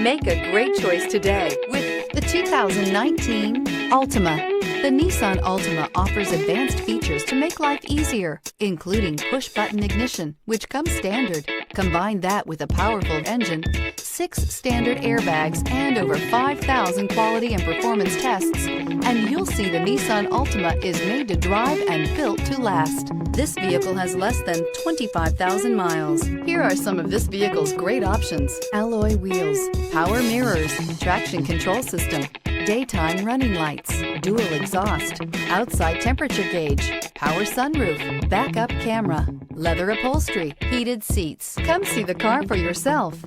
Make a great choice today with the 2019 Altima. The Nissan Altima offers advanced features to make life easier, including push-button ignition, which comes standard. Combine that with a powerful engine, 6 standard airbags, and over 5,000 quality and performance tests, and you'll see the Nissan Altima is made to drive and built to last. This vehicle has less than 25,000 miles. Here are some of this vehicle's great options: alloy wheels, power mirrors, traction control system, daytime running lights, dual exhaust, outside temperature gauge, power sunroof, backup camera, leather upholstery, heated seats. Come see the car for yourself.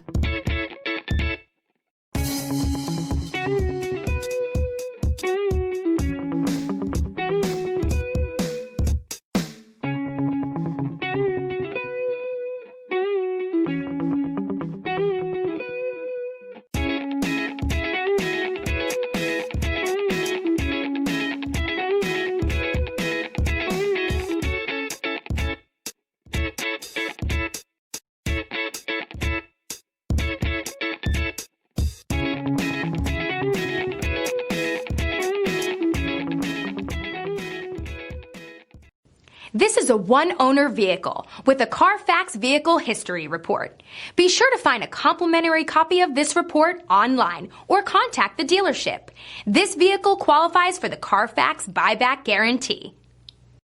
This is a one-owner vehicle with a Carfax Vehicle History Report. Be sure to find a complimentary copy of this report online or contact the dealership. This vehicle qualifies for the Carfax Buyback Guarantee.